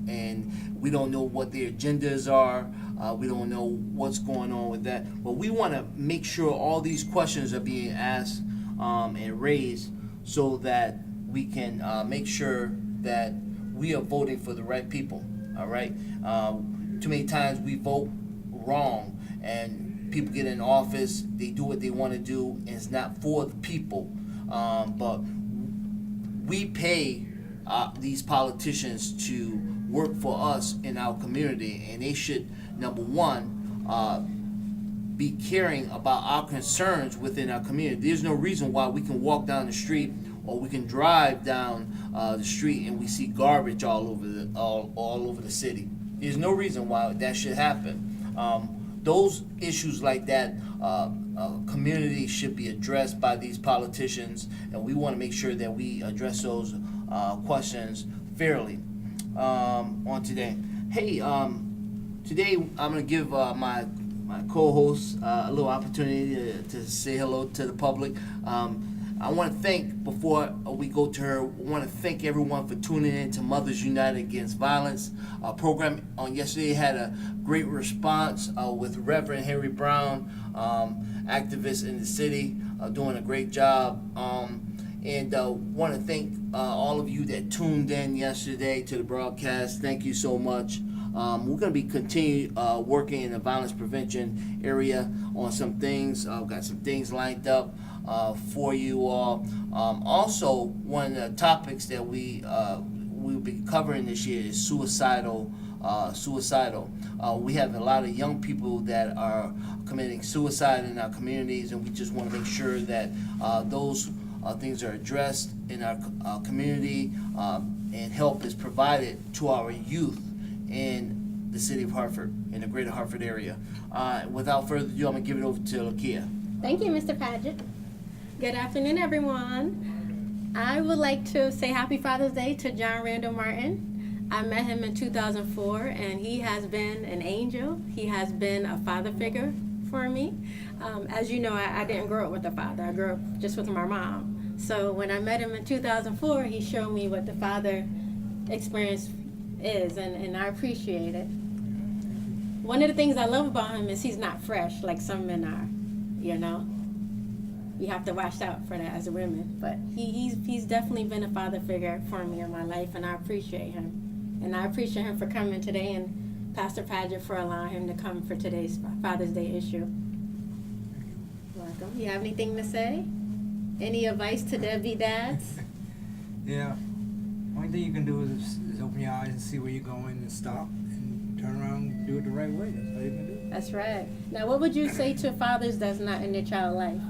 and we don't know what their agendas are. We don't know what's going on with that. But we want to make sure all these questions are being asked and raised so that we can make sure that we are voting for the right people. All right. Too many times we vote wrong, and people get in office, they do what they want to do, and it's not for the people. But we pay these politicians to work for us in our community, and they should, number one, be caring about our concerns within our community. There's no reason why we can walk down the street or we can drive down the street and we see garbage all over the city. There's no reason why that should happen. Those issues like that, community should be addressed by these politicians, and we want to make sure that we address those questions fairly on today. Hey, today I'm going to give my co-host a little opportunity to say hello to the public. I want to thank, before we go to her, I want to thank everyone for tuning in to Mothers United Against Violence. Our program on yesterday had a great response with Reverend Harry Brown, activist in the city, doing a great job. And want to thank all of you that tuned in yesterday to the broadcast. Thank you so much. We're going to be continue working in the violence prevention area on some things. I've got some things lined up for you all. Also, one of the topics that we'll be covering this year is suicidal. We have a lot of young people that are committing suicide in our communities, and we just want to make sure that those things are addressed in our community, and help is provided to our youth in the city of Hartford, in the greater Hartford area. Without further ado, I'm going to give it over to Lakia. Thank you, Mr. Padgett. Good afternoon, everyone. I would like to say Happy Father's Day to John Randell Martin. I met him in 2004, and he has been an angel. He has been a father figure for me. As you know, I didn't grow up with a father. I grew up just with my mom. So when I met him in 2004, he showed me what the father experience is, and I appreciate it. One of the things I love about him is he's not fresh like some men are, you know. You have to watch out for that as a woman. But he's definitely been a father figure for me in my life, and I appreciate him. And I appreciate him for coming today, and Pastor Padgett for allowing him to come for today's Father's Day issue. Welcome. You have anything to say? Any advice to deadbeat dads? Yeah. Only thing you can do is open your eyes and see where you're going and stop and turn around and do it the right way. That's all you can do. That's right. Now, what would you say to fathers that's not in their child's life?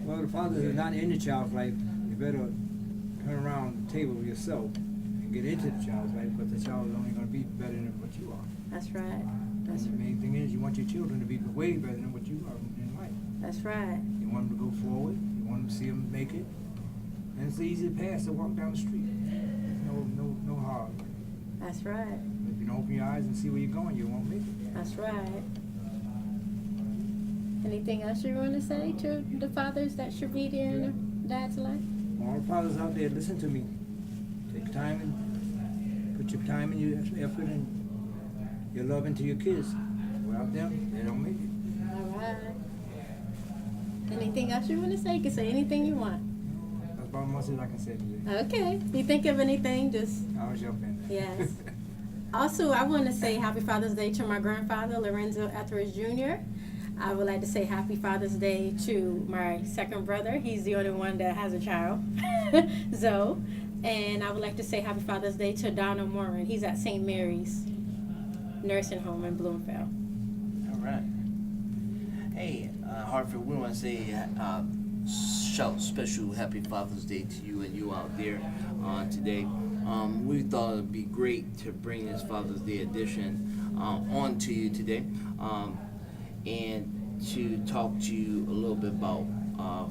Well, the father is not in the child's life. You better turn around the table yourself and get into the child's life, but the child is only going to be better than what you are. That's right. And the main thing is you want your children to be way better than what you are in life. That's right. You want them to go forward. You want them to see them make it. And it's the easy path to walk down the street. No hard. That's right. If you don't open your eyes and see where you're going, you won't make it. That's right. Anything else you want to say to the fathers that should be there in their dad's life? All the fathers out there, listen to me. Take time and put your time and your effort and your love into your kids. Without them, they don't make it. All right. Anything else you want to say? You can say anything you want. That's about as much as I can say today. Okay. If you think of anything, just... I'll jump in. Yes. Also, I want to say Happy Father's Day to my grandfather, Lorenzo Etheridge Jr. I would like to say Happy Father's Day to my second brother. He's the only one that has a child, Zoe. And I would like to say Happy Father's Day to Donald Morin. He's at St. Mary's Nursing Home in Bloomfield. All right. Hey, Hartford, we want to say shout special Happy Father's Day to you and you out there today. We thought it would be great to bring this Father's Day edition on to you today. And to talk to you a little bit about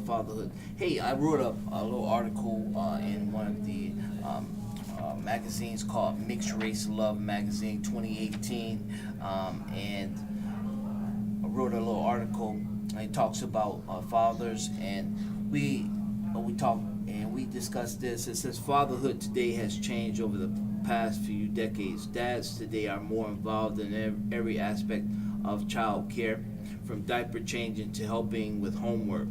fatherhood. Hey, I wrote up a little article in one of the magazines called Mixed Race Love Magazine 2018, and I wrote a little article. It talks about fathers, and we talk and we discussed this. It says fatherhood today has changed over the past few decades. Dads today are more involved in every aspect of child care, from diaper changing to helping with homework.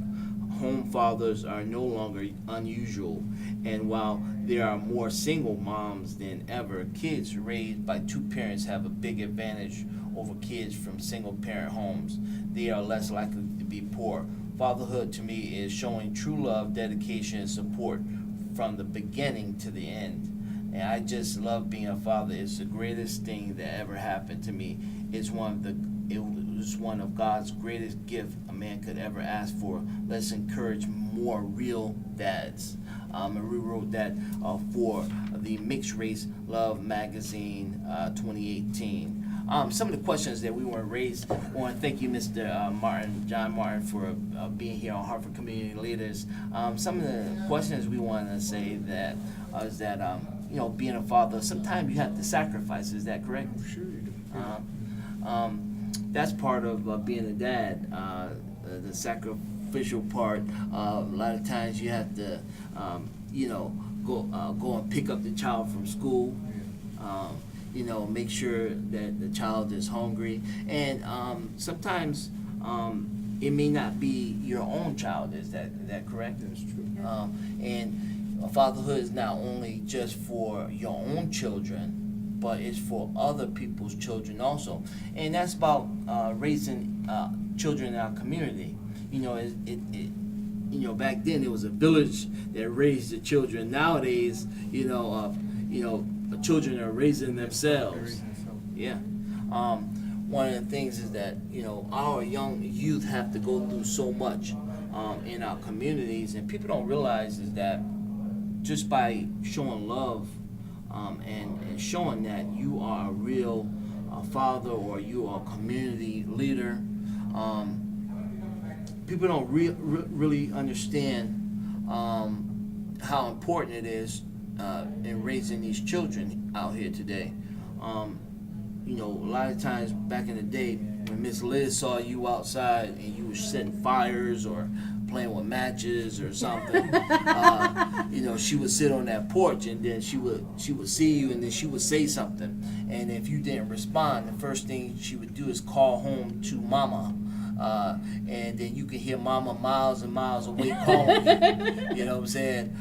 Home fathers are no longer unusual, and while there are more single moms than ever, kids raised by two parents have a big advantage over kids from single parent homes. They are less likely to be poor. Fatherhood to me is showing true love, dedication, and support from the beginning to the end. And I just love being a father. It's the greatest thing that ever happened to me. It was one of God's greatest gifts a man could ever ask for. Let's encourage more real dads. And we wrote that for the Mixed Race Love Magazine 2018. Some of the questions that we want to raise, I want to thank you, Mr. Martin, John Martin, for being here on Hartford Community Leaders. Some of the questions we want to say that is that, being a father, sometimes you have to sacrifice. Is that correct? I'm sure you do. That's part of being a dad, the sacrificial part. A lot of times you have to, go and pick up the child from school. Make sure that the child is hungry, and sometimes it may not be your own child. Is that correct? That's true. And fatherhood is not only just for your own children, but it's for other people's children also. And that's about raising children in our community. Back then it was a village that raised the children. Nowadays, children are raising themselves. Yeah. One of the things is that our young youth have to go through so much in our communities, and people don't realize is that just by showing love and showing that you are a real father or you are a community leader, people don't really understand how important it is in raising these children out here today. A lot of times back in the day when Miss Liz saw you outside and you were setting fires or playing with matches or something, she would sit on that porch, and then she would see you, and then she would say something, and if you didn't respond, the first thing she would do is call home to Mama. And then you can hear Mama miles and miles away calling you. You know what I'm saying?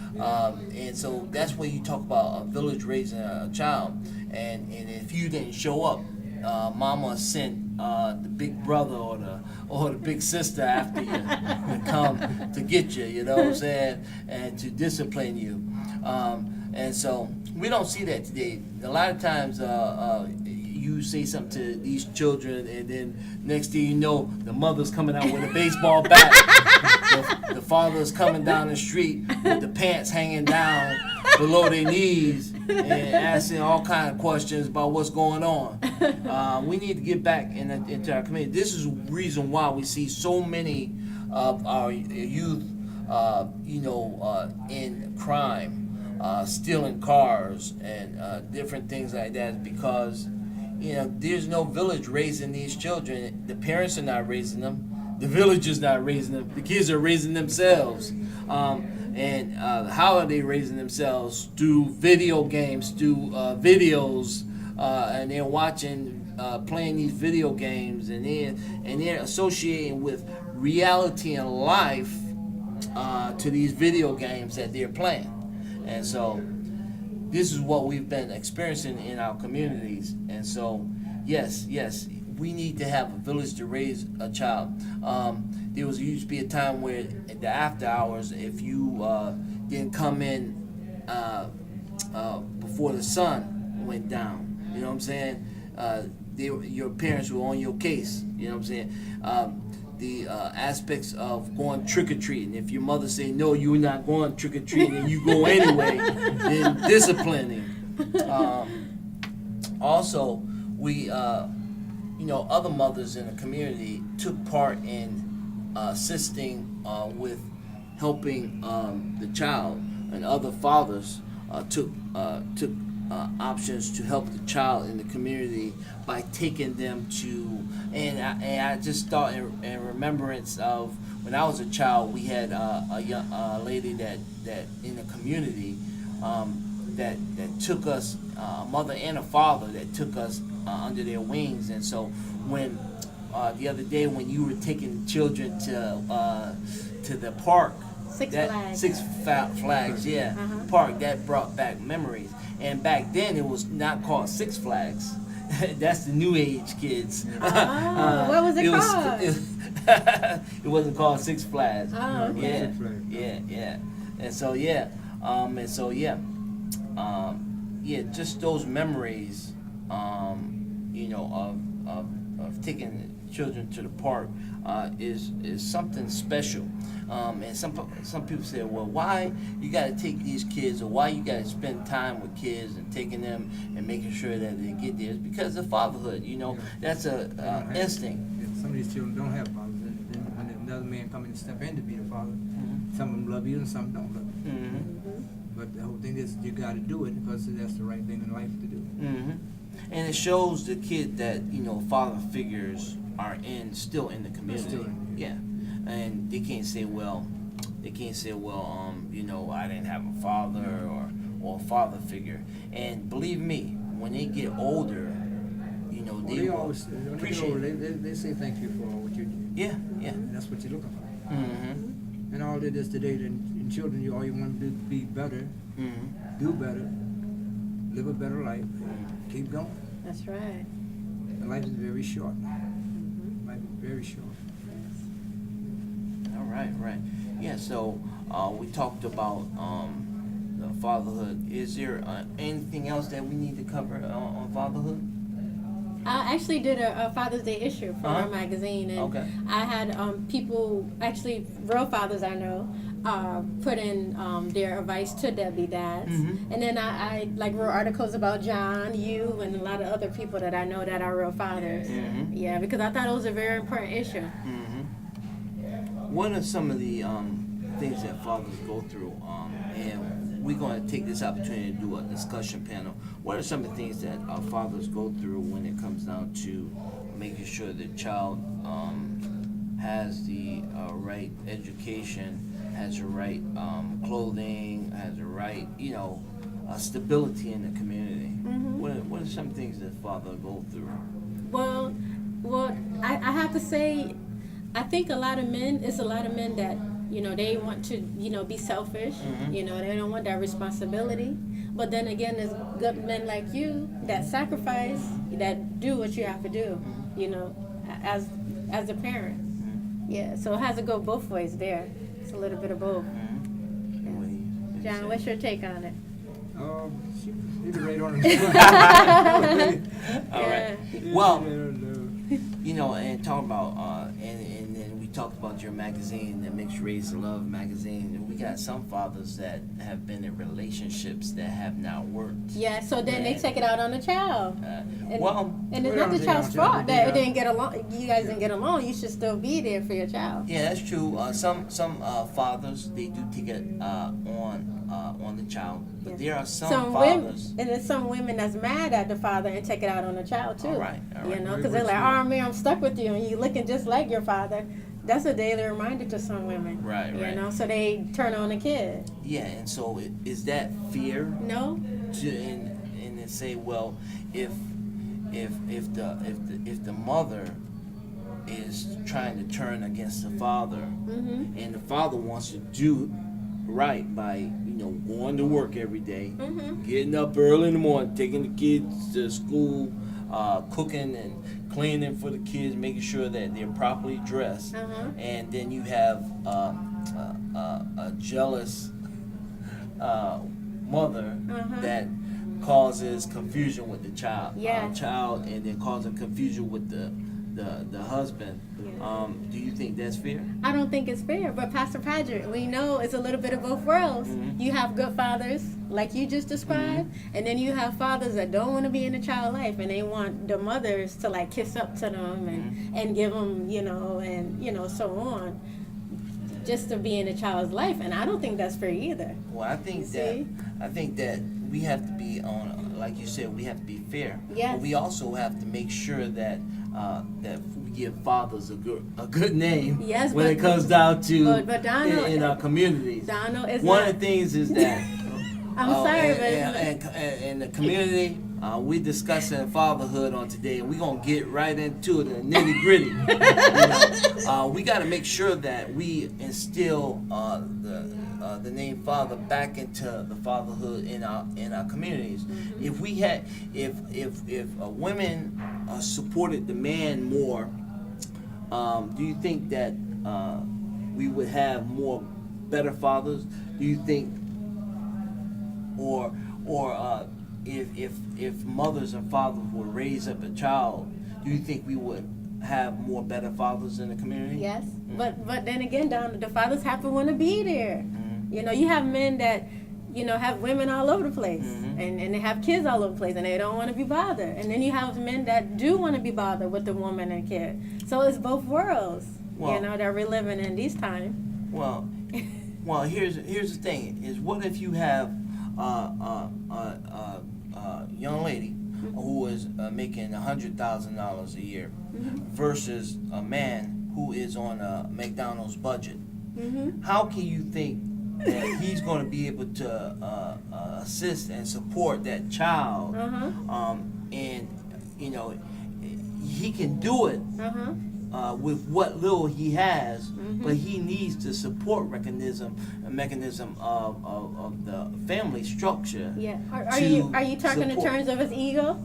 And so that's when you talk about a village raising a child. And if you didn't show up, Mama sent the big brother or the big sister after you to come to get you. You know what I'm saying? And to discipline you. And so we don't see that today. A lot of times. You say something to these children, and then next thing you know, the mother's coming out with a baseball bat. The father's coming down the street with the pants hanging down below their knees and asking all kinds of questions about what's going on. We need to get back into our community. This is the reason why we see so many of our youth, in crime, stealing cars and different things like that, because there's no village raising these children. The parents are not raising them. The village is not raising them. The kids are raising themselves. And how are they raising themselves? Through video games, through videos, and they're watching, playing these video games, and they're associating with reality and life to these video games that they're playing. And so this is what we've been experiencing in our communities. And so, yes, we need to have a village to raise a child. There used to be a time where at the after hours, if you didn't come in before the sun went down, you know what I'm saying? Your parents were on your case, you know what I'm saying? The aspects of going trick-or-treating. If your mother say, no, you're not going trick-or-treating, and you go anyway, then disciplining. Also, we, other mothers in the community took part in assisting with helping the child, and other fathers took options to help the child in the community by taking them to, and I just thought in remembrance of when I was a child, we had a young lady that in the community that took us, a mother and a father that took us under their wings. And so when the other day when you were taking children to the park, Six Flags. Flags, yeah, park, that brought back memories. And back then it was not called Six Flags. That's the new age kids. What was it called? It wasn't called Six Flags. Oh, okay. Yeah. And so just those memories, of taking children to the park is something special. And some people say, well, why you got to take these kids, or why you got to spend time with kids and taking them and making sure that they get there? It's because of fatherhood. That's a instinct. Some of these children don't have fathers. Then when another man come in and step in to be the father, some of them love you and some don't love you. But the whole thing is you got to do it because that's the right thing in life to do. And it shows the kid that father figures are still in the community. Yeah, and they can't say, well, I didn't have a father or a father figure. And believe me, when they get older, they always appreciate. They say thank you for what you did. Yeah. And that's what you're looking for. And all it is today, in children, all you want to do is be better, do better, live a better life, keep going. That's right. And life is very short. Life is very short. All right. Yeah, so we talked about the fatherhood. Is there anything else that we need to cover on fatherhood? I actually did a Father's Day issue for our magazine, and I had people, actually real fathers I know, put in their advice to deadbeat dads. And then I wrote articles about John, you, and a lot of other people that I know that are real fathers. Yeah, because I thought it was a very important issue. What are some of the things that fathers go through? And we're going to take this opportunity to do a discussion panel. What are some of the things that our fathers go through when it comes down to making sure the child has the right education, has the right clothing, has the right, stability in the community? What are some things that fathers go through? Well, I have to say, I think a lot of men that they want to be selfish. They don't want that responsibility. But then again, there's good men like you that sacrifice, that do what you have to do. As a parent. Yeah, so it has to go both ways there. It's a little bit of both. Yeah. John, what's your take on it? She's right on it. All right. Well, and talk about and then we talked about your magazine, the Mixed Race Love magazine. And we got some fathers that have been in relationships that have not worked. Yeah, so then they take it out on the child. And it's not the child's fault that it didn't get along. You guys didn't get along. You should still be there for your child. Yeah, that's true. Some fathers, they do take it on the child, but there are some fathers. And there's some women that's mad at the father and take it out on the child too. All right. Because they're like, oh man, I'm stuck with you, and you looking just like your father. That's a daily reminder to some women. Right. So they turn on the kid. Yeah, and so is that fear? No. And then say, well, if the mother is trying to turn against the father, and the father wants to do right by going to work every day, getting up early in the morning, taking the kids to school, cooking and cleaning for the kids, making sure that they're properly dressed, and then you have a jealous mother that causes confusion with the child, and then causing confusion with the husband. Do you think that's fair? I don't think it's fair, but Pastor Padgett, we know it's a little bit of both worlds. You have good fathers, like you just described, and then you have fathers that don't want to be in the child life, and they want the mothers to kiss up to them and give them, and so on, just to be in the child's life, and I don't think that's fair either. Well, I think that we have to be on, like you said, we have to be fair. Yes. But we also have to make sure that that we give fathers a good name. Yes, when but- it comes down to but Donald- in our communities. Donald is One not- of the things is that I'm sorry, but in the community, we discussing fatherhood on today, and we're gonna get right into the nitty gritty. We got to make sure that we instill the name father back into the fatherhood in our communities. Mm-hmm. If we had, if women supported the man more, do you think that we would have more better fathers? Do you think, or if mothers and fathers would raise up a child, do you think we would have more better fathers in the community? yes, but then again, Don, the fathers have to want to be there. You have men that have women all over the place, and they have kids all over the place, and they don't want to be bothered. And then you have men that do want to be bothered with the woman and kid. So it's both worlds, that we're living in these times. Well, here's the thing: is what if you have a young lady who is making $100,000 a year versus a man who is on a McDonald's budget? How can you think that he's going to be able to assist and support that child? And he can do it with what little he has, but he needs the support mechanism of the family structure. Yeah. Are you talking in support. terms of his ego?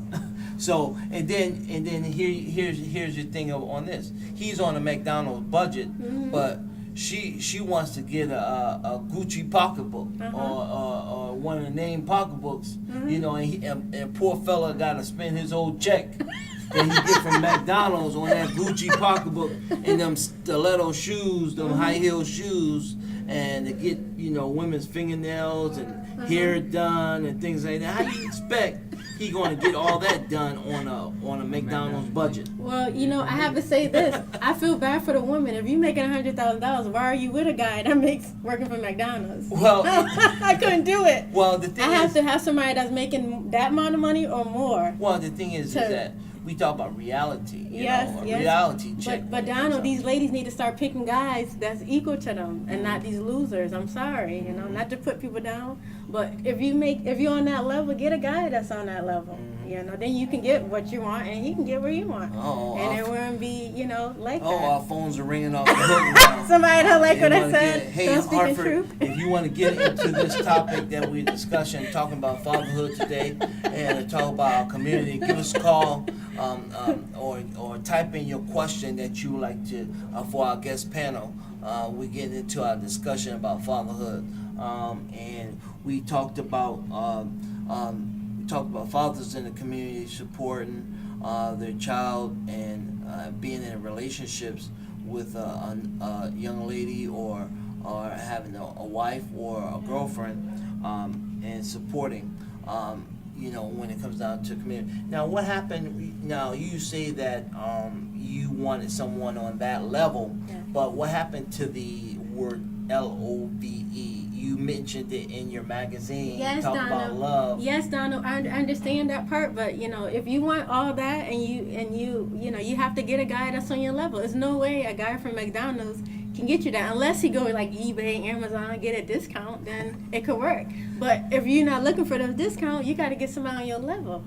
So and then here's your thing on this. He's on a McDonald's budget, but she wants to get a Gucci pocketbook or one of the name pocketbooks, and poor fella got to spend his old check that he get from McDonald's on that Gucci pocketbook and them stiletto shoes, them high heel shoes, and to get women's fingernails and hair done and things like that. How do you expect he going to get all that done on a McDonald's budget? Well, I have to say this. I feel bad for the woman. If you're making $100,000, why are you with a guy that makes working for McDonald's? Well, I couldn't do it. Well, the thing I have to have somebody that's making that amount of money or more. Well, the thing is that we talk about reality. Yes. Reality check. But Donald, these ladies need to start picking guys that's equal to them and not these losers. I'm sorry, not to put people down, but if you're on that level, get a guy that's on that level. Then you can get what you want and he can get where you want. And it wouldn't be, like that. Our phones are ringing off the hook now. Somebody don't like what I said. Hey, So I'm speaking Hartford, truth. if you want to get into this topic that we're discussing, talking about fatherhood today, and to talk about our community, give us a call, or type in your question that you would like to for our guest panel. We get into our discussion about fatherhood, and we talked about fathers in the community supporting their child and being in relationships with a young lady or having a wife or a girlfriend, and supporting when it comes down to community. Now, what happened? Now, you say that you wanted someone on that level, but what happened to the word LOVE? You mentioned it in your magazine. Yes, Talk Donald. about love. Yes, Donald. I understand that part, but if you want all that and you have to get a guy that's on your level. There's no way a guy from McDonald's can get you that unless he go like eBay, Amazon, get a discount. Then it could work. But if you're not looking for those discounts, you got to get somebody on your level.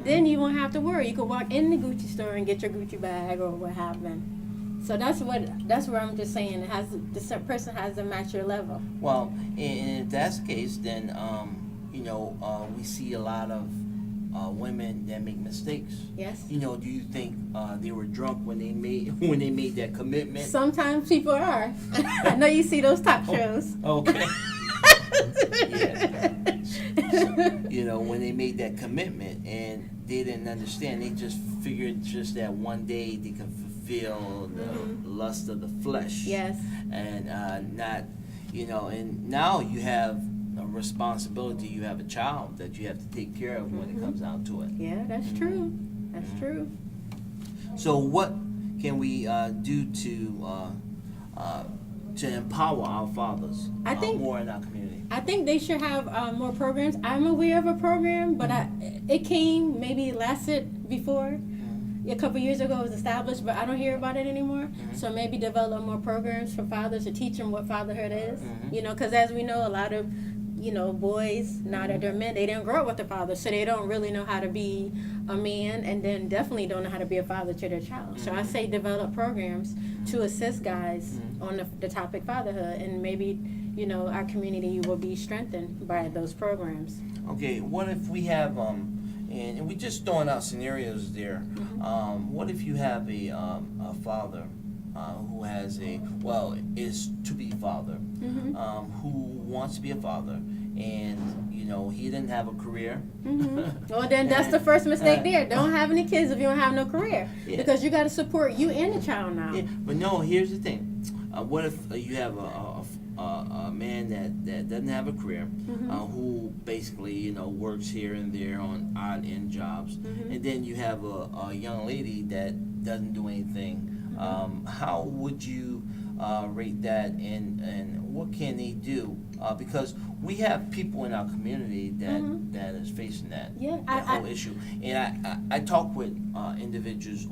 Then you won't have to worry. You could walk in the Gucci store and get your Gucci bag or what have been. So that's where I'm just saying the person has to match your level. Well, and if that's the case, then we see a lot of women that make mistakes. Yes. Do you think they were drunk when they made that commitment? Sometimes people are. I know you see those talk shows. Okay. Yeah. When they made that commitment and they didn't understand, they just figured just that one day they could fulfill the lust of the flesh. Yes. And not, and now you have a responsibility. You have a child that you have to take care of when it comes down to it. Yeah, that's true. That's true. So what can we do to empower our fathers I think more in our community? I think they should have more programs. I'm aware of a program, but it maybe lasted before. a couple years ago it was established, but I don't hear about it anymore. Mhm. So maybe develop more programs for fathers to teach them what fatherhood is. Mhm. You know, because as we know, a lot of boys, now that they're men, they didn't grow up with a father, so they don't really know how to be a man, and then definitely don't know how to be a father to their child. So I say develop programs to assist guys on the topic fatherhood, and maybe our community will be strengthened by those programs. Okay, what if we have and we just throwing out scenarios there. What if you have a father who has is to be father, who wants to be a father, and he didn't have a career. Well, then that's the first mistake there. Don't have any kids if you don't have no career, because you got to support you and the child now. Yeah, but no, here's the thing. What if you have a man that doesn't have a career, who basically works here and there on odd end jobs, and then you have a young lady that doesn't do anything? How would you rate that, and what can they do? Because we have people in our community that is facing that whole issue, and I talk with individuals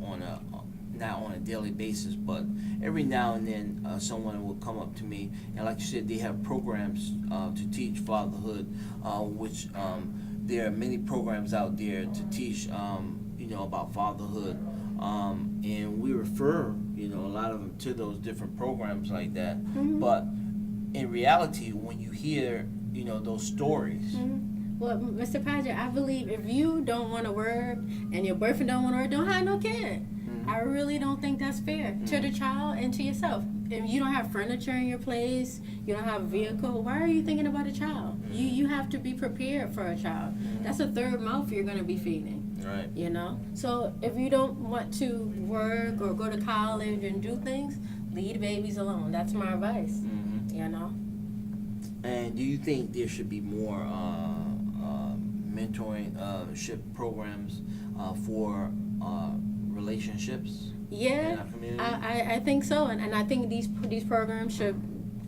not on a daily basis, but every now and then someone will come up to me, and like you said, they have programs to teach fatherhood, which there are many programs out there to teach about fatherhood, and we refer a lot of them to those different programs like that. But in reality, when you hear those stories, well, Mr. Padgett, I believe if you don't want to work and your boyfriend don't want to work, don't have no kid. I really don't think that's fair to the child and to yourself. If you don't have furniture in your place, you don't have a vehicle, why are you thinking about a child? You have to be prepared for a child. That's a third mouth you're going to be feeding. right? So if you don't want to work or go to college and do things, leave the babies alone. That's my advice. And do you think there should be more mentoring programs for relationships in our community? I think so, and I think these programs should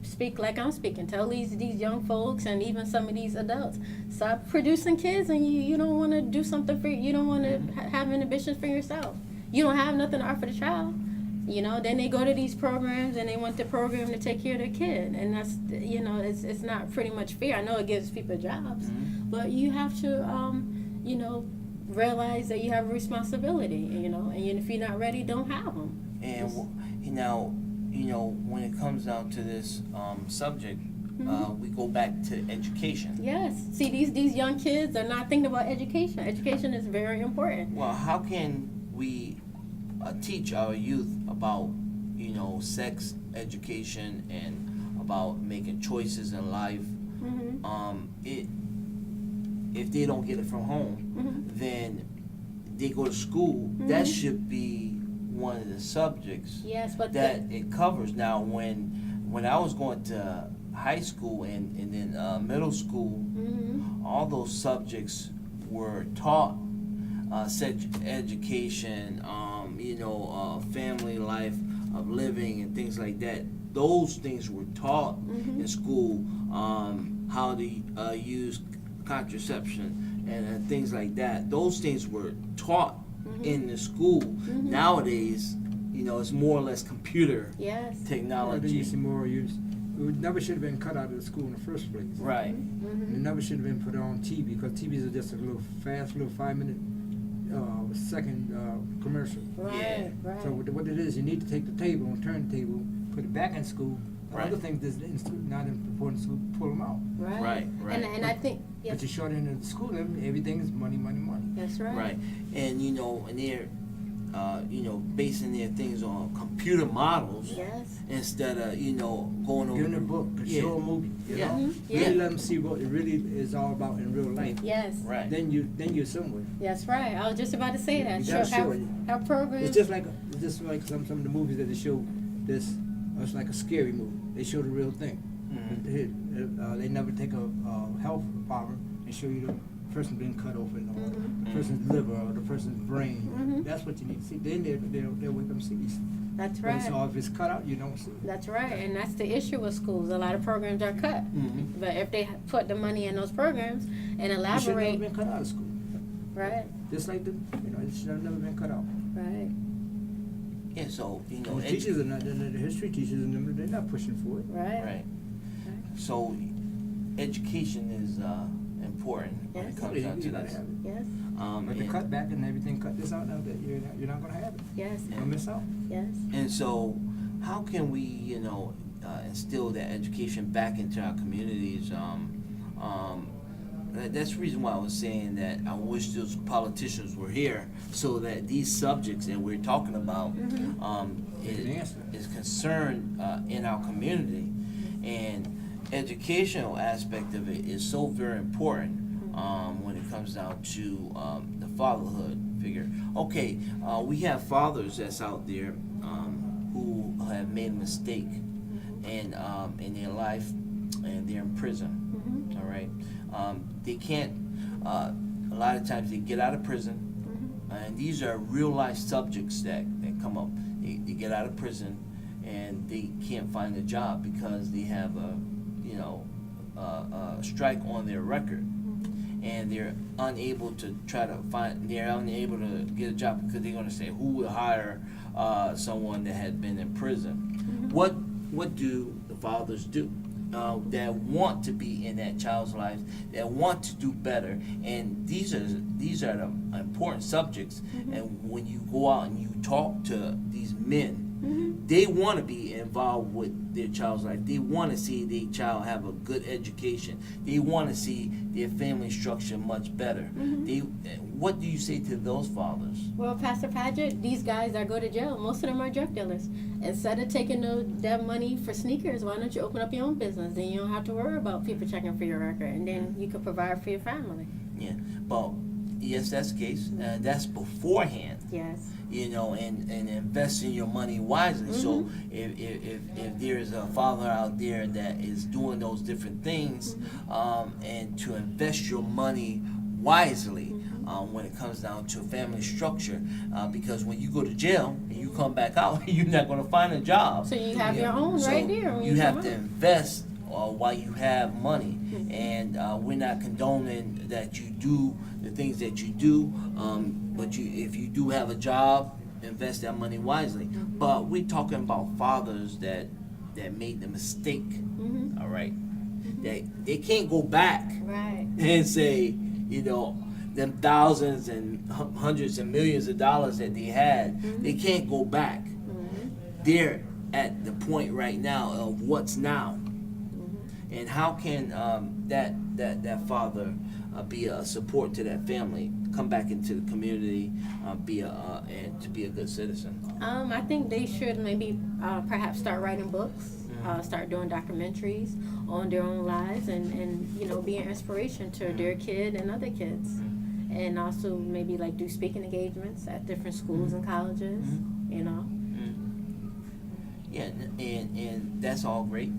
speak like I'm speaking. Tell these young folks and even some of these adults, stop producing kids, and you don't want to do something for you don't want to have ambitions for yourself. You don't have nothing to offer the child. Then they go to these programs and they want the program to take care of their kid, and that's it's not pretty much fair. I know it gives people jobs, but you have to realize that you have a responsibility, and if you're not ready, don't have them. And when it comes down to this subject, we go back to education. Yes. See, these young kids are not thinking about education. Education is very important. Well, how can we teach our youth about sex education and about making choices in life? If they don't get it from home, then they go to school. That should be one of the subjects that it covers. Now, when I was going to high school and then middle school, all those subjects were taught. Sex education, family life of living and things like that. Those things were taught in school. How to use contraception and things like that. Those things were taught in the school. Nowadays, it's more or less computer technology. You see more use. It never should have been cut out of the school in the first place. Right. It never should have been put on TV, because TVs are just a little 5-minute second commercial. Right. So what it is, you need to take the table and turn the table, put it back in school. Other things that's not important in school, pull them out. Right. And I think But you're short end of the school, everything is money. That's right. Right. And and they're basing their things on computer models instead of going over Give them a book, show a movie. Really let them see what it really is all about in real life. Yes. Right. Then you're somewhere. That's right. I was just about to say that. You gotta show it. Our program. It's just like some of the movies that they show. It's like a scary movie. They show the real thing. They never take a health problem and show you the person being cut open, or the person's liver, or the person's brain. That's what you need to see. Then they'll wake up and see these. That's right. So if it's cut out, you don't see it. That's right, and that's the issue with schools. A lot of programs are cut, but if they put the money in those programs and It should have elaborate, never been cut out of school. right? Just like it should have never been cut out. Right. Yeah, so, you know, The teachers are not, the history teachers, and they're not pushing for it. Right. right. So, education is important when it Yes. comes down to You gotta this. have it. Yes. But the And, cutback and everything, cut this out now, that you're not gonna have it. Yes. You're gonna miss out. Yes. and so, how can we, you know, instill that education back into our communities? That's the reason why I was saying that I wish those politicians were here, so that these subjects that we're talking about is concerned in our community, and educational aspect of it is so very important when it comes down to the fatherhood figure. Okay, we have fathers that's out there who have made a mistake in their life, and they're in prison. All right, they can't. A lot of times they get out of prison, and these are real life subjects that come up. They get out of prison, and they can't find a job because they have a strike on their record, and they're unable to they're unable to get a job because they're going to say, who will hire someone that had been in prison? What do the fathers do that want to be in that child's life, that want to do better? And these are the important subjects. And when you go out and you talk to these men, they want to be involved with their child's life. They want to see their child have a good education. They want to see their family structure much better. What do you say to those fathers? Well, Pastor Padgett, these guys that go to jail, most of them are drug dealers. Instead of taking that money for sneakers, why don't you open up your own business? Then you don't have to worry about people checking for your record, and then you can provide for your family. Yeah, well, yes, that's the case. That's beforehand. Yes. You know, and investing your money wisely. So if there is a father out there that is doing those different things, and to invest your money wisely when it comes down to family structure, because when you go to jail and you come back out, you're not going to find a job. So you have your own right there. When you have come to out. invest while you have money, and we're not condoning that you do the things that you do, but if you do have a job, invest that money wisely. But we're talking about fathers that made the mistake. All right, they can't go back and say, you know, them thousands and hundreds and millions of dollars that they had, they can't go back. They're at the point right now of what's now. And how can that father be a support to that family, come back into the community, and to be a good citizen? I think they should maybe perhaps start writing books, start doing documentaries on their own lives, and you know, be an inspiration to their kid and other kids, and also maybe like do speaking engagements at different schools and colleges. You know. Yeah, and that's all great,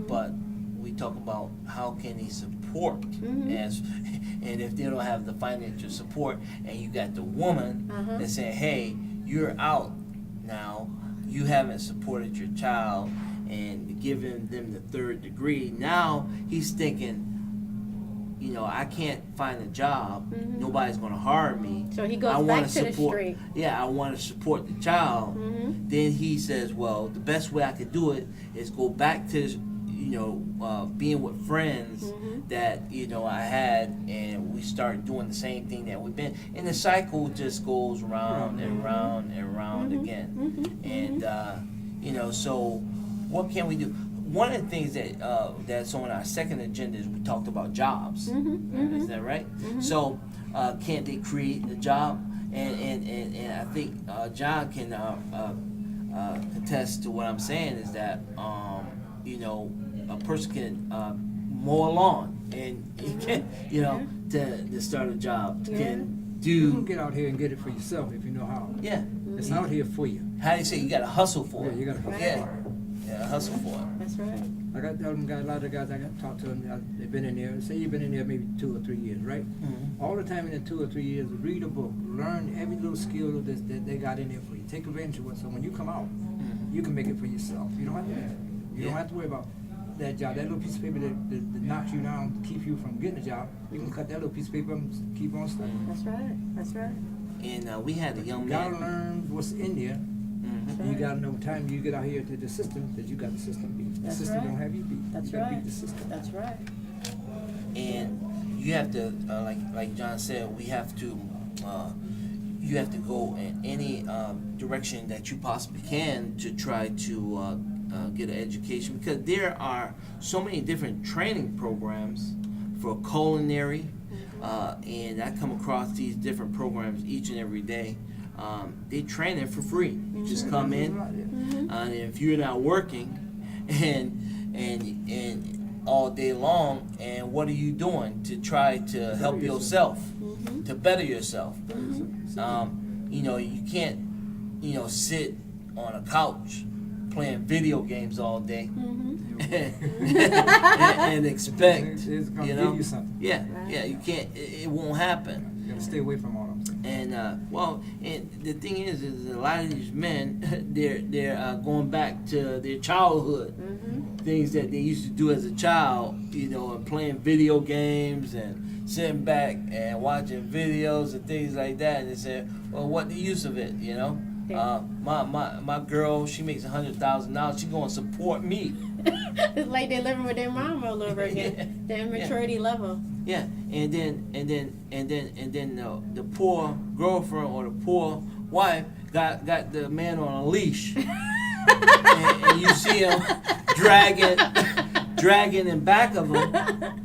but we talk about how can they support and if they don't have the financial support, and you got the woman that's saying, hey, you're out now, you haven't supported your child and giving them the third degree. Now he's thinking, you know, I can't find a job, nobody's going to hire me, So he goes back to the street. Yeah, I want to support the child. Then he says, well, the best way I could do it is go back to, you know, being with friends that, you know, I had, and we start doing the same thing that we've been, and the cycle just goes round and round and round again. And you know, so what can we do? One of the things that that's on our second agenda is we talked about jobs. Is that right? So can't they create a job? And I think John can contest to what I'm saying, is that you know, a person can mow a lawn, and he can, you know, to start a job, can You do. can get out here and get it for yourself if you know how. Yeah. It's out here for you. How do you say, you got to hustle for it? Yeah, you gotta hustle Yeah. for it. Yeah, hustle for it. That's right. Like I tell them guys, a lot of the guys I got to talk to them, they've been in there. Say you've been in there maybe 2 or 3 years, right? All the time in the 2 or 3 years, read a book, learn every little skill that they got in there for you. Take advantage of it, so when you come out, you can make it for yourself. You don't have to. You don't have to worry about that job, that little piece of paper that knocks you down, keep you from getting a job. You can cut that little piece of paper and keep on studying. That's right. That's right. and we had a young You gotta man. learn what's in there. Mhm. And you gotta know time you get out here to the system that you got the system beat. The That's system right. don't have you beat. That's you gotta right. beat the system. That's right. And you have to, like John said, we have to. You have to go in any direction that you possibly can to try to get an education, because there are so many different training programs for culinary, and I come across these different programs each and every day. They train it for free. You just come in, and if you're not working, and all day long, and what are you doing to try to help yourself, to better yourself? You know, you can't, you know, sit on a couch playing video games all day and expect, It's gonna you know, give you something. yeah, you can't. It won't happen. You gotta stay away from all of them. And and the thing is a lot of these men, they're going back to their childhood, things that they used to do as a child, you know, and playing video games and sitting back and watching videos and things like that. And they say, well, what the use of it, you know? My girl, she makes $100,000. She gonna support me. It's like they're living with their mom all over again. The immaturity level. Yeah, and then the poor girlfriend or the poor wife got the man on a leash, and you see him dragging in back of him,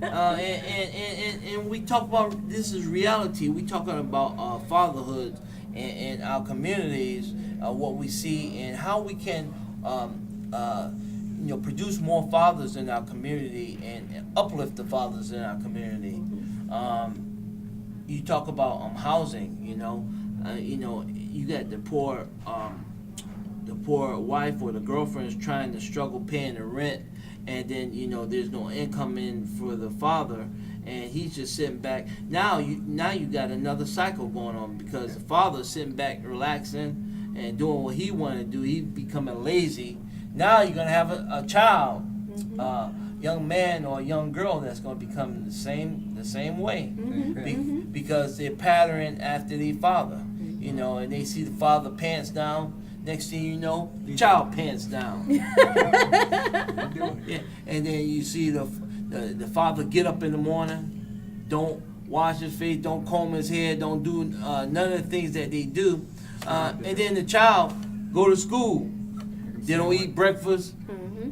and we talk about, this is reality. We talking about fatherhood in our communities, what we see and how we can produce more fathers in our community and uplift the fathers in our community. You talk about housing, you got the poor wife or the girlfriend is trying to struggle paying the rent, and then there's no income in for the father, and he's just sitting back. Now you got another cycle going on, because the father's sitting back relaxing and doing what he want to do. He's becoming lazy. Now you're gonna have a child, young man or a young girl that's gonna become the same way, because they're patterning after their father, and they see the father pants down. Next thing you know, the child pants down. Yeah, and then you see the father get up in the morning, don't wash his face, don't comb his hair, don't do none of the things that they do, and then the child go to school. They don't eat breakfast.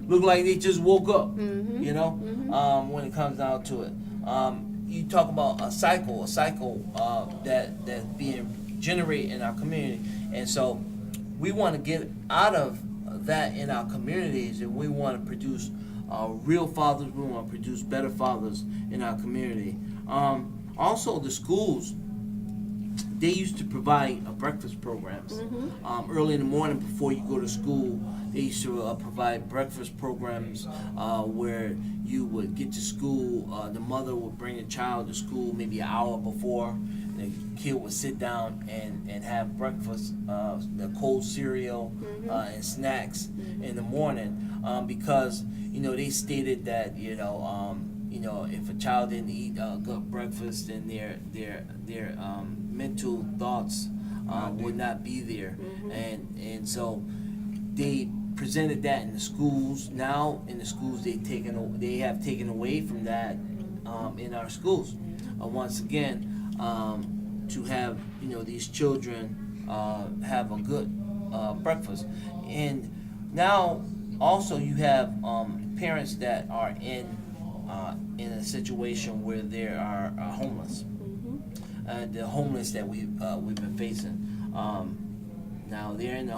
Look like they just woke up. When it comes down to it, you talk about a cycle that's being generated in our community, and so we want to get out of that in our communities, and we want to produce real fathers. We want to produce better fathers in our community. Also, the schools, they used to provide breakfast programs. Early in the morning before you go to school, they used to provide breakfast programs where you would get to school. The mother would bring the child to school maybe an hour before. The kid would sit down and have breakfast, the cold cereal and snacks in the morning, because they stated that if a child didn't eat a good breakfast, then their mental thoughts would not be there, and so they presented that in the schools. Now in the schools they have taken away from that in our schools. Once again, to have these children have a good breakfast. And now also you have parents that are in a situation where they are homeless. The homeless that we've been facing. Now they're in a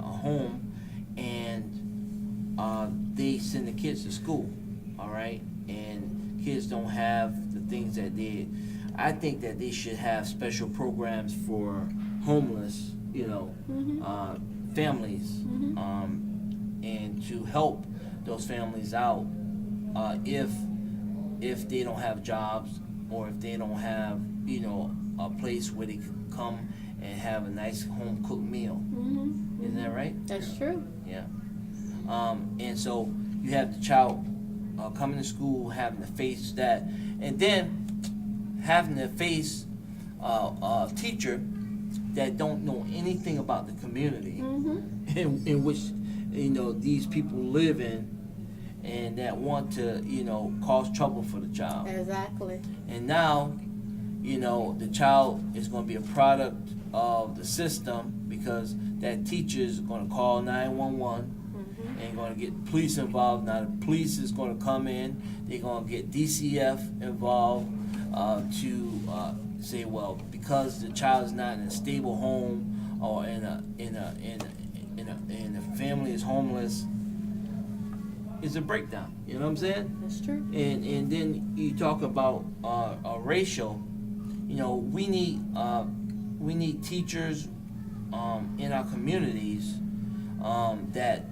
home, and they send the kids to school. All right, and kids don't have the things that I think that they should have special programs for homeless, families, and to help those families out if they don't have jobs, or if they don't have a place where they can come and have a nice home cooked meal. Isn't that right? That's true. Yeah. And so you have the child coming to school, having to face that, and then having to face teacher that don't know anything about the community Mm-hmm. in which these people live in, and that want to cause trouble for the child. Exactly. And now, the child is going to be a product of the system, because that teacher is going to call 911 Mm-hmm. and going to get police involved. Now the police is going to come in. They're going to get DCF involved to say, well, because the child is not in a stable home, or in a family is homeless, it's a breakdown. You know what I'm saying? That's true. And then you talk about racial. We need teachers in our communities that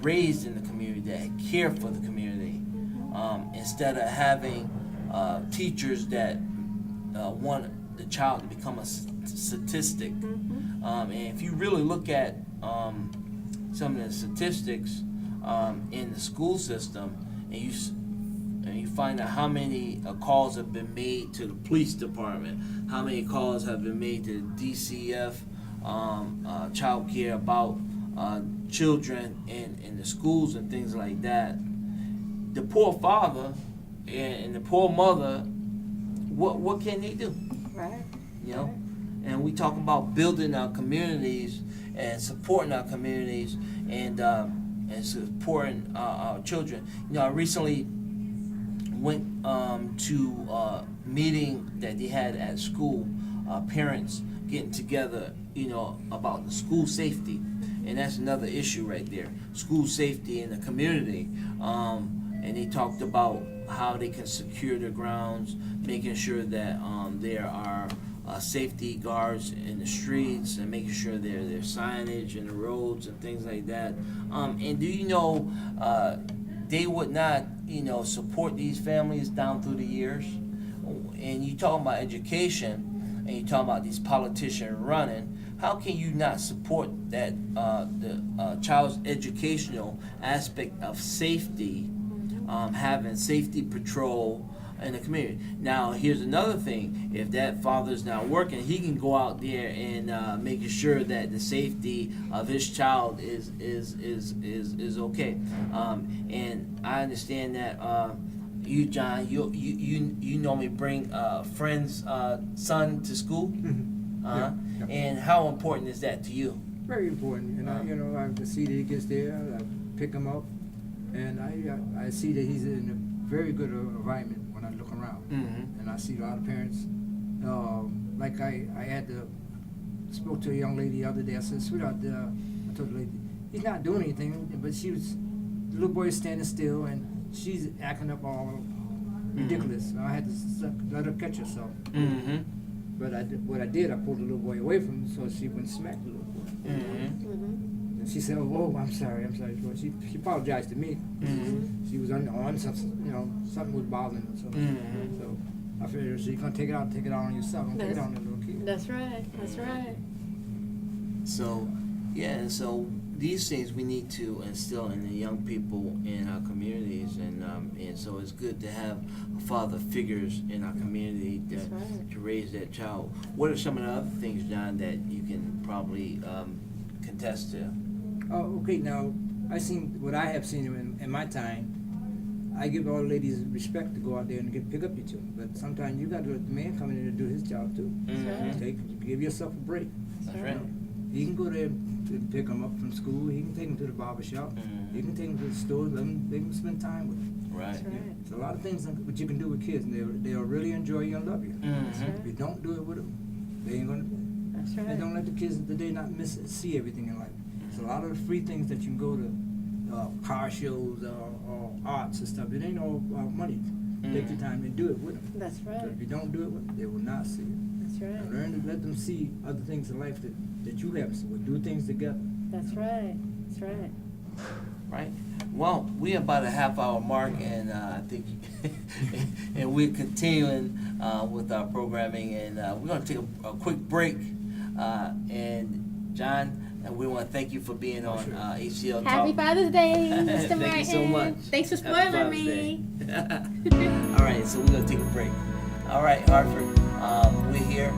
raised in the community, that care for the community, instead of having teachers that want the child to become a statistic. Mm-hmm. And if you really look at some of the statistics in the school system, and you find out how many calls have been made to the police department, how many calls have been made to DCF, child care, about children in the schools and things like that. The poor father and the poor mother, what can they do? Right. And we talk about building our communities and supporting our communities, and supporting our children. I recently went to a meeting that they had at school, parents getting together, about the school safety, and that's another issue right there, school safety in the community. And they talked about how they can secure their grounds, making sure that there are safety guards in the streets, and making sure there's signage in the roads and things like that. And do you know they would not support these families down through the years? And you talking about education, and you talking about these politicians running. How can you not support that the child's educational aspect of safety, having safety patrol in the community? Now, here's another thing: if that father's not working, he can go out there and making sure that the safety of his child is okay. And I understand that you, John, you normally bring friends' son to school. Yeah. And how important is that to you? Very important. And I have to see that he gets there. I pick him up, and I see that he's in a very good environment when I look around. Mm-hmm. And I see a lot of parents. Like I spoke to a young lady the other day. I said, sweetheart, I told the lady, he's not doing anything, but the little boy is standing still, and she's acting up all ridiculous. I had to let her catch herself. Mm-hmm. But I pulled the little boy away from him so she wouldn't smack the little boy. Mm-hmm. Mm-hmm. And she said, "Oh, I'm sorry." Well, she apologized to me. Mm-hmm. She was on something, something was bothering her. So, Mm-hmm. so I figured, so you gonna take it out on yourself. Don't take it out on the little kid. That's right. That's right. So, yeah, so these things we need to instill in the young people in our communities, and so it's good to have father figures in our community That's right. to raise that child. What are some of the other things, John, that you can probably contest to? Oh, okay. Now what I have seen in my time. I give all the ladies respect to go out there and pick up your children, but sometimes you got to let the man come in and do his job too. Mm-hmm. Give yourself a break. That's right. He can go there to pick them up from school. He can take them to the barber shop. Mm-hmm. He can take them to the store. Let them spend time with them. Right. That's right. There's a lot of things that you can do with kids, and they'll really enjoy you and love you. Mm-hmm. If you don't do it with them, they ain't gonna. That's right. And don't let the kids today not see everything in life. There's a lot of the free things that you can go to, car shows or arts and stuff. It ain't all money. Take your time and do it with them. That's But right. if you don't do it with them, they will not see it. That's right. Learn to let them see other things in life that you haven't seen. We'll do things together. That's right. That's right. Right. Well, we're about a half-hour mark, and I think, and we're continuing with our programming, and we're going to take a quick break. And John, we want to thank you for being on HCL Talk. Happy Father's Day, Mr. Thank Martin. you so much. Thanks for Happy spoiling Father's me. Day. All right, so we're going to take a break. All right, Hartford, we're here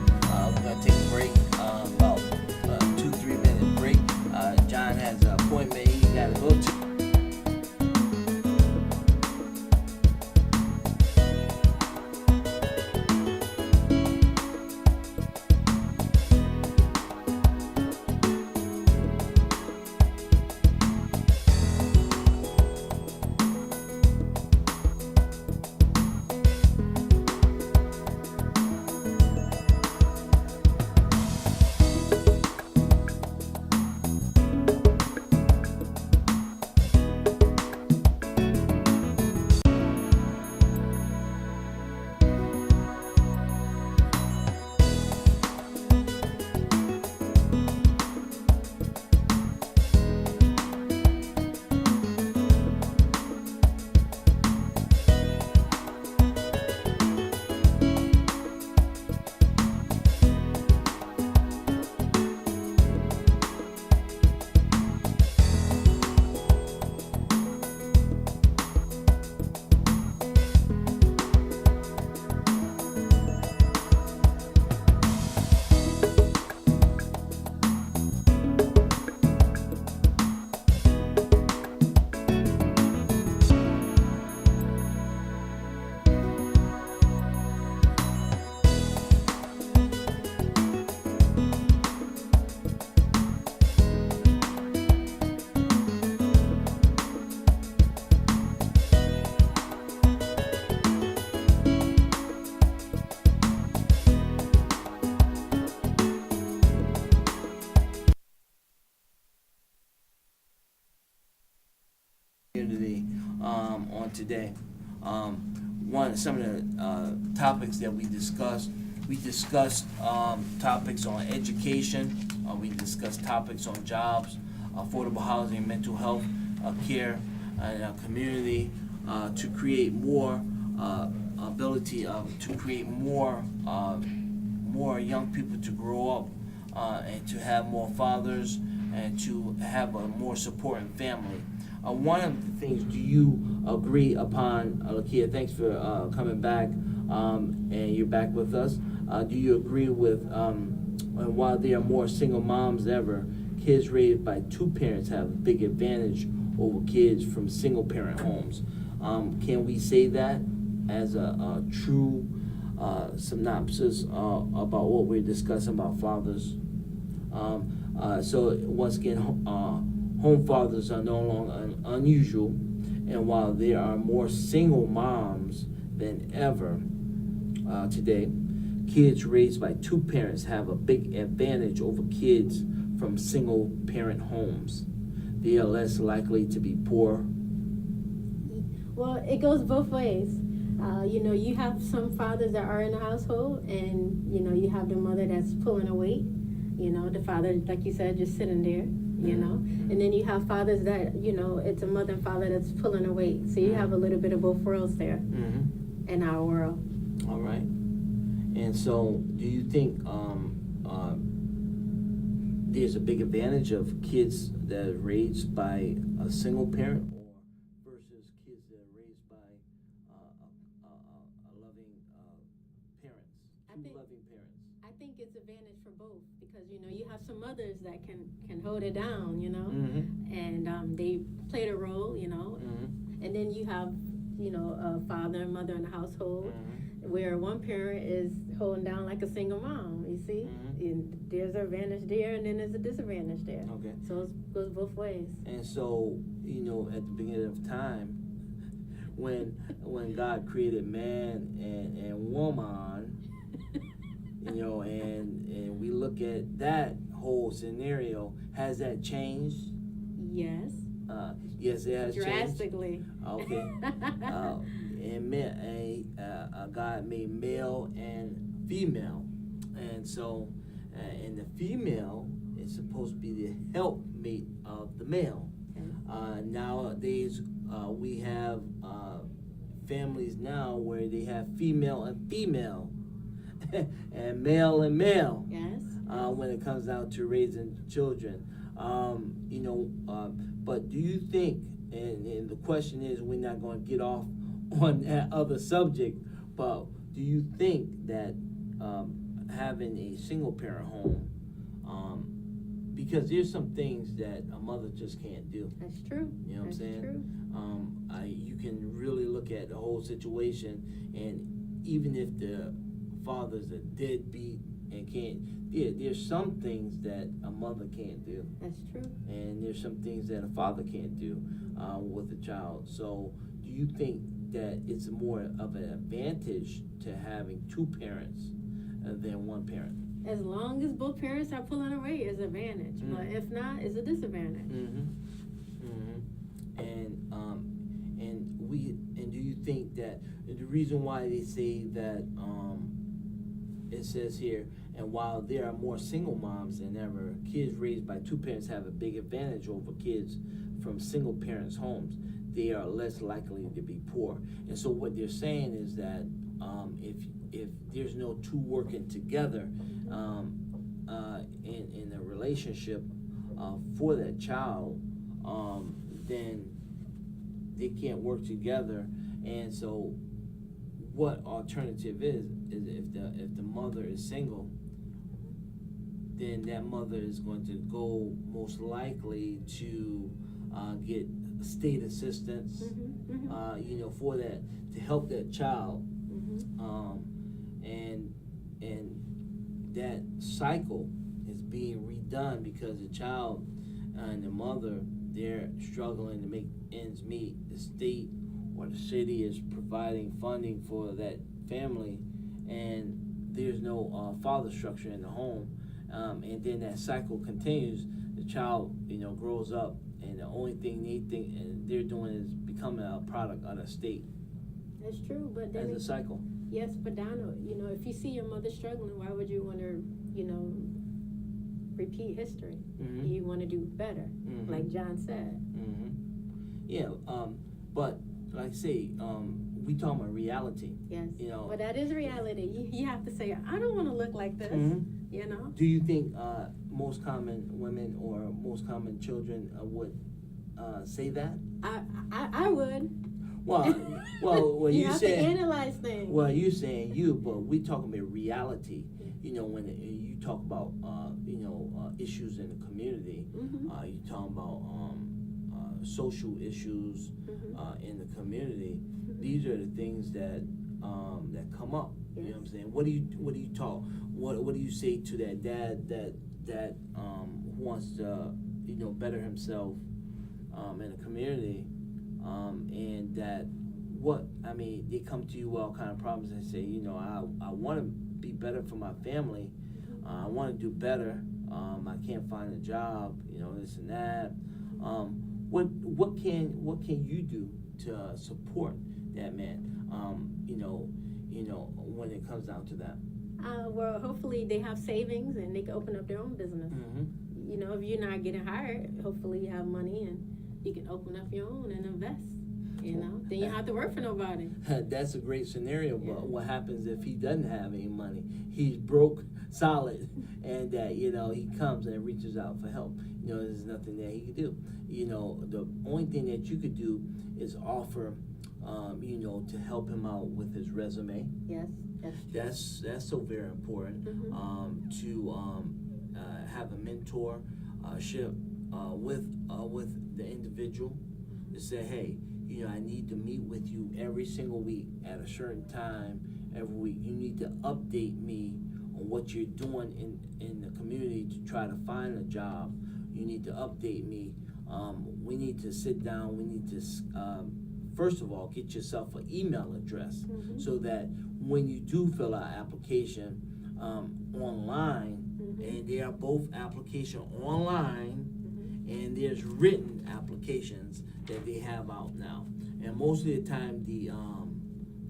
today. Some of the topics that we discussed topics on education, we discussed topics on jobs, affordable housing, mental health care in our community, to create more ability to create more young people to grow up and to have more fathers and to have a more supporting family. One of the things, do you agree upon, Lakia, thanks for coming back, and you're back with us. Do you agree with, while there are more single moms than ever, kids raised by two parents have a big advantage over kids from single parent homes? Can we say that as a true synopsis about what we're discussing about fathers? So once again, home fathers are no longer unusual, and while there are more single moms than ever today, kids raised by two parents have a big advantage over kids from single parent homes. They are less likely to be poor. Well, it goes both ways. You have some fathers that are in the household, and you have the mother that's pulling a weight. The father, like you said, just sitting there. And then you have fathers that it's a mother and father that's pulling a weight. So you have a little bit of both worlds there in our world. All right. And so, do you think there's a big advantage of kids that are raised by a single parent, or versus kids that are raised by a loving parents, loving parents? I think it's advantage for both, because you have some mothers that can hold it down, and they play the role, and then you have a father and mother in the household, where one parent is holding down like a single mom, you see? And there's an advantage there, and then there's a disadvantage there. Okay. So it goes both ways. And so, at the beginning of time, when God created man and woman, and we look at that whole scenario, has that changed? Yes. Yes, it has drastically. Changed. Okay. And God made male and female, and so and the female is supposed to be the helpmate of the male. Okay. Nowadays, we have families now where they have female and female, and male and male. Yes. When it comes down to raising children, but do you think? And the question is, we're not going to get off on that other subject, but do you think that having a single parent home, because there's some things that a mother just can't do. That's true. You know what I'm saying? True. You can really look at the whole situation, and even if the father's a deadbeat and there's some things that a mother can't do. That's true. And there's some things that a father can't do with a child. So do you think that it's more of an advantage to having two parents than one parent? As long as both parents are pulling away, it's an advantage. But if not, it's a disadvantage. And do you think that the reason why they say that it says here, and while there are more single moms than ever, kids raised by two parents have a big advantage over kids from single parents' homes. They are less likely to be poor. And so what they're saying is that if there's no two working together in a relationship for that child, then they can't work together. And so what alternative is if the mother is single, then that mother is going to go most likely to get state assistance, for that, to help that child, and that cycle is being redone because the child and the mother, they're struggling to make ends meet. The state or the city is providing funding for that family, and there's no father structure in the home, and then that cycle continues. The child, grows up, and the only thing they think and they're doing is becoming a product of the state. That's true, but then As a cycle. yes, but Donna, if you see your mother struggling, why would you want to, repeat history? Mm-hmm. You want to do better, Mm-hmm. like John said. Mm-hmm. Yeah, but like I say, we talking about reality. Yes, You know. but that is reality. You have to say, I don't want to look like this. Mm-hmm. Do you think most common women or most common children would say that? I would. Well, you you have said. to analyze things. Well, you're saying you, but we talking about reality. When you talk about issues in the community, Mm-hmm. you talking about social issues Mm-hmm. in the community. Mm-hmm. These are the things that come up. You know what I'm saying? What do you talk? What do you say to that dad that who wants to better himself in the community, and that they come to you all kind of problems and say, I want to be better for my family. I want to do better. I can't find a job. This and that. What can you do to support that man? When it comes down to that. Well, hopefully they have savings and they can open up their own business. Mm-hmm. If you're not getting hired, hopefully you have money and you can open up your own and invest. Then you don't have to work for nobody. That's a great scenario, Yeah. but what happens if he doesn't have any money? He's broke, solid, and that he comes and reaches out for help. There's nothing that he could do. The only thing that you could do is offer, to help him out with his resume. Yes, that's true. That's so very important. Mm-hmm. To have a mentor ship with the individual to say, hey, I need to meet with you every single week at a certain time every week. You need to update me on what you're doing in the community to try to find a job. You need to update me. We need to sit down. We need to, first of all, get yourself an email address so that when you do fill out application online, and they are both application online, and there's written applications that they have out now. And most of the time, the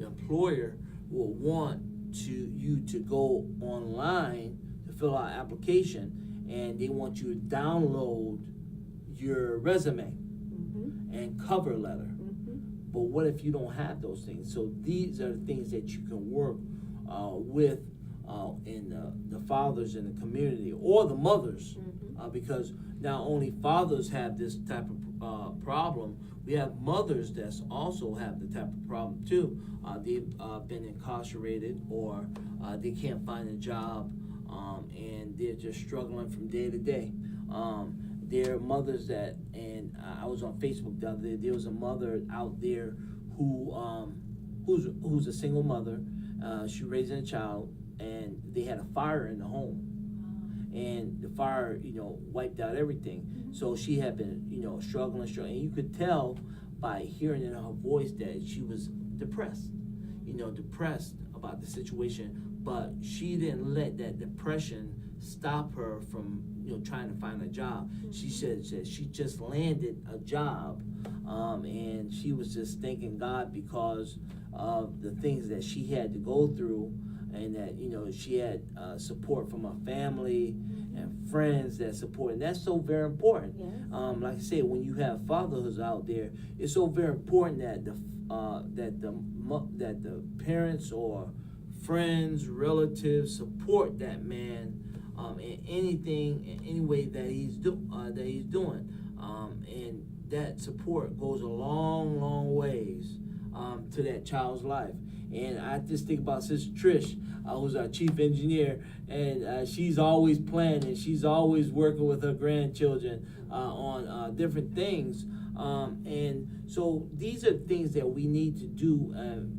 employer will want you to go online to fill out application, and they want you to download your resume and cover letter. But what if you don't have those things? So these are the things that you can work with in the fathers in the community or the mothers, because not only fathers have this type of problem, we have mothers that also have the type of problem too. They've been incarcerated, or they can't find a job, and they're just struggling from day to day. There are mothers and I was on Facebook the other day. There was a mother out there who's a single mother. She raising a child, and they had a fire in the home, and the fire, wiped out everything. So she had been, struggling, and you could tell by hearing in her voice that she was depressed, depressed about the situation. But she didn't let that depression stop her from, trying to find a job. She said she just landed a job, and she was just thanking God because of the things that she had to go through, and that she had support from her family and friends that support, and that's so very important. Yes. Like I said, when you have fatherhoods out there, it's so very important that the parents or friends, relatives support that man in any way that he's doing, and that support goes a long ways to that child's life. And I just think about Sister Trish, who's our chief engineer, and she's always planning, she's always working with her grandchildren on different things. And so these are things that we need to do,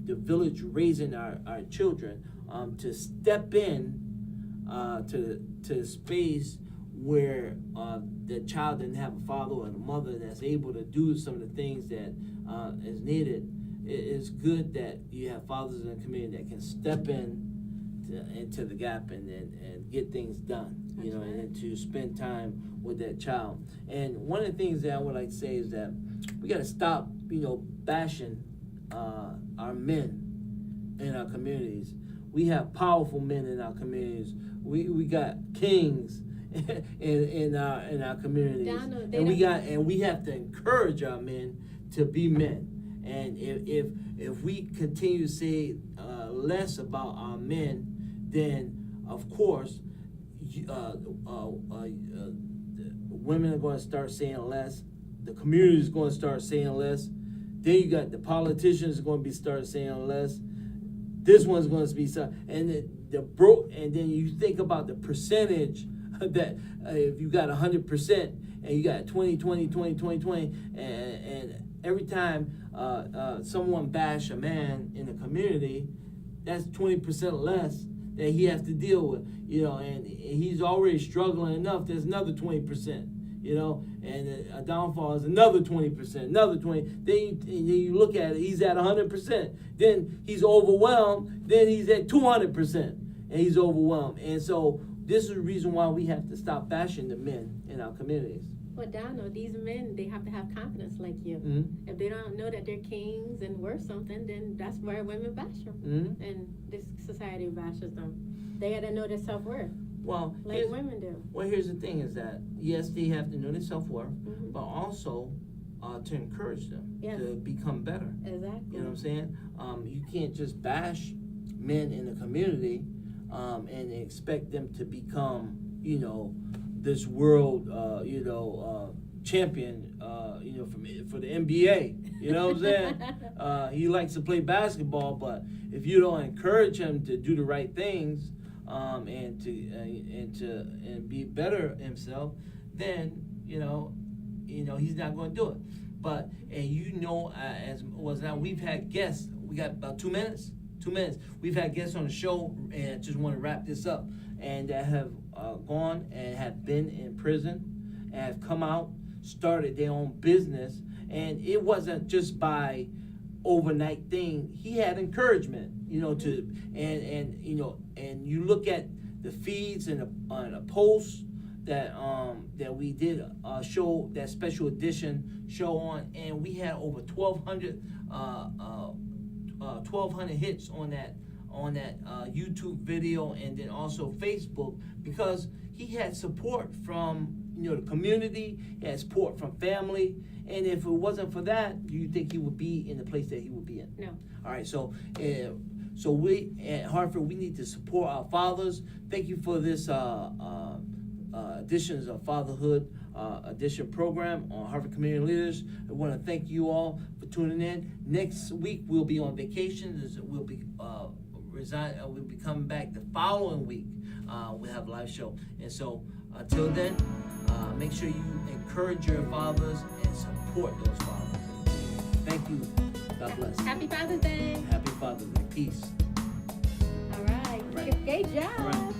the village raising our children, to step in to space where the child didn't have a father or a mother that's able to do some of the things that is needed. It's good that you have fathers in the community that can step in into the gap and get things done, you know, and to spend time with that child. And one of the things that I would like to say is that we got to stop, you know, bashing our men in our communities. We have powerful men in our communities. We got kings in our communities, and we have to encourage our men to be men. And if we continue to say less about our men, then of course women are going to start saying less. The community is going to start saying less. Then you got the politicians going to be start saying less. This one's going to be some, and and then you think about the percentage that if you got 100% and you got 20, and every time someone bash a man in the community, that's 20% less that he has to deal with, you know, and he's already struggling enough. There's another 20%, you know, and a downfall is another 20%, another 20. Then you look at it, he's at 100%. Then he's overwhelmed. Then he's at 200%, and he's overwhelmed. And so this is the reason why we have to stop bashing the men in our communities. Well, Donald, these men, they have to have confidence like you. Mm-hmm. If they don't know that they're kings and worth something, then that's where women bash them. Mm-hmm. And this society bashes them. They got to know their self-worth. Well, like women do. Well, here's the thing is that, yes, they have to know their self-worth, Mm-hmm. but also to encourage them to become better. Exactly. You know what I'm saying? You can't just bash men in the community and expect them to become, you know, this world, champion, for the NBA. You know what I'm saying? He likes to play basketball, but if you don't encourage him to do the right things and be better himself, then he's not going to do it. But as was now, we've had guests. We got about 2 minutes. 2 minutes. We've had guests on the show, and I just want to wrap this up. And that have gone and have been in prison and have come out, started their own business, and it wasn't just by overnight thing. He had encouragement, and you look at the feeds and the posts that we did a show, that special edition show on, and we had over 1,200 hits on that YouTube video, and then also Facebook, because he had support from the community, he had support from family, and if it wasn't for that, do you think he would be in the place that he would be in? No. All right, so we at Hartford, we need to support our fathers. Thank you for this editions of Fatherhood edition program on Hartford Community Leaders. I want to thank you all for tuning in. Next week we'll be on vacation. We'll be we'll be coming back the following week. We'll have a live show. And so until then, make sure you encourage your fathers and support those fathers. Thank you. God bless. Happy Father's Day. Happy Father's Day. Peace. All right. Right. Great job. Right.